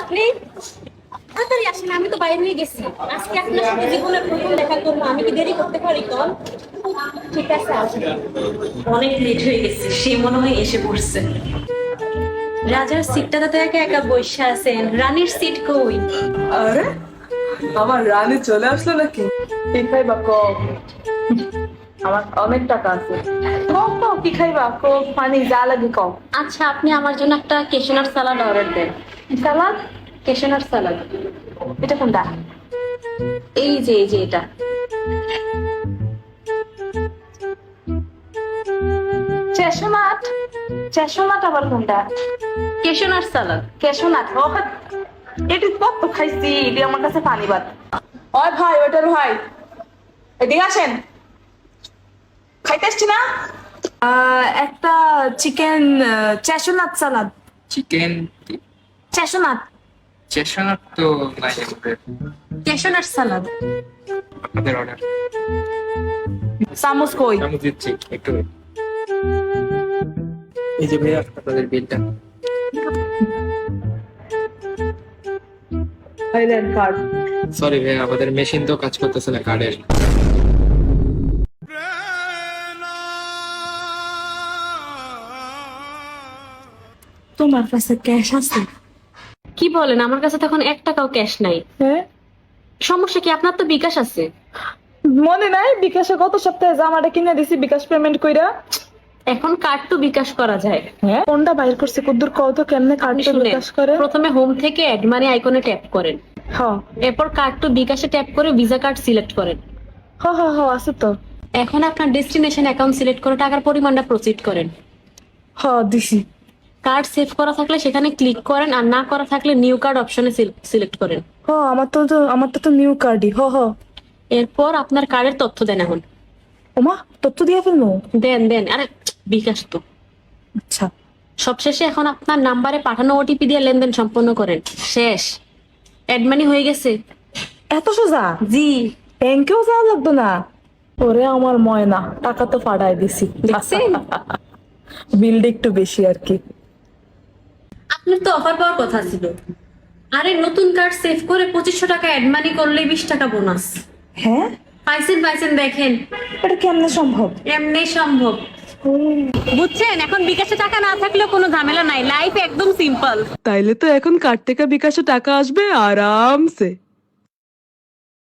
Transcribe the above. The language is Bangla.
আপনি তাড়াতাড়ি আসেন, আমি তো বাইরে হয়ে গেছি। আজকে আপনার সাথে জীবনের প্রথম দেখা করবো, আমি কি দেরি করতে পারি? কম ঠিক আছে, আসেন। অনেক লেট হয়ে গেছে, সে মনে হয় এসে পড়ছে। রাজার সিটটাতে তো একা একা বসে আছেন, রানীর সিট কই? আরে আমার রানী চলে আসলো নাকি? কি খাইবা কোক? আমার অনেক টাকা আছে। কোক কোক কি খাইবা? কোক পানি যা লাগে কম। আচ্ছা, আপনি আমার জন্য একটা কেশনার সালাড অর্ডার দেন। সালাদ? কেশনার সালাড। এটা কোনটা? এই যে এটা। চেশনাট? চেশনাট আবার কোনটা? কেশনার সালাড। কেশনাট? ও এটি কত খাইছি, এটি আমার কাছে পানি বাদ। ওই ভাই, ওইটার ভাই, এদিকে আসেন। খাইতে আসছি না? একটা চিকেন চেশনাট সালাদ। চিকেন চেশনাট। চেশনার তো নাই আমাদের। কেশনার সালাদ। আপনাদের অর্ডার চামচ কই? আমি দিচ্ছি একটু। এই যে ভাইয়া আপনাদের বিলটা। ভাইলেন কার্ড। সরি ভাইয়া, আমাদের মেশিন তো কাজ করতেছে না কার্ডের। তোমার কাছে ক্যাশ আছে? কি বলেন, আমার কাছে তখন 1 টাকাও ক্যাশ নাই। হ্যাঁ, সমস্যা কি? আপনার তো বিকাশ আছে। মনে নাই বিকাশে গত সপ্তাহে জামাটা কিনে দিছি বিকাশ পেমেন্ট কইরা। এখন কার্ড তো বিকাশ করা যায়। হ্যাঁ, কোনটা বাইর করছে কদ্দুর কত কেমনে কার্ড আপনি তো শুনেন, বিকাশ করে? প্রথমে হোম থেকে অ্যাড মানি আইকনে ট্যাপ করেন। হ্যাঁ এরপর কার্ড টু বিকাশে ট্যাপ করে ভিসা কার্ড সিলেক্ট করেন। হ্যাঁ হ্যাঁ হ্যাঁ, আছে তো। এখন আপনার ডেস্টিনেশন অ্যাকাউন্ট সিলেক্ট করে টাকার পরিমাণটা প্রসিড করেন। হ্যাঁ দিছি। কার্ড সেভ করা থাকলে সেখানে ক্লিক করেন, আর না করা থাকলে নিউ কার্ড অপশনে সিলেক্ট করেন। হ্যাঁ আমার তো নিউ কার্ডই। হ্যাঁ হ্যাঁ। এরপর আপনার কার্ডের তথ্য দেন। এখন ওমা তথ্য দিয়ে ফেলবো? দেন আরে বিকাশ তো। আচ্ছা। সবশেষে এখন আপনার নাম্বারে পাঠানো ওটিপি দিয়ে লেনদেন সম্পন্ন করেন। শেষ, অ্যাড মানি হয়ে গেছে। এত সোজা? জি। ব্যাংকেও যাওয়া লাগতো না? ওরে আমার ময়না, টাকা তো পাঠাই দিছি। দেখছেন? বিলটা একটু বেশি আর কি। আপনার তো অফার পাওয়ার কথা ছিল। আরে নতুন কার্ড সেভ করে 2500 টাকা অ্যাড মানি করলে 20 টাকা বোনাস হ্যাঁ, পাইছেন। দেখেন, এটা কেমনে সম্ভব? এমনি সম্ভব। বুঝছেন? এখন বিকাশে টাকা না থাকলেও কোনো ঝামেলা নাই, লাইফ একদম সিম্পল। তাইলে তো এখন কার্ড থেকে বিকাশে টাকা আসবে আরামসে।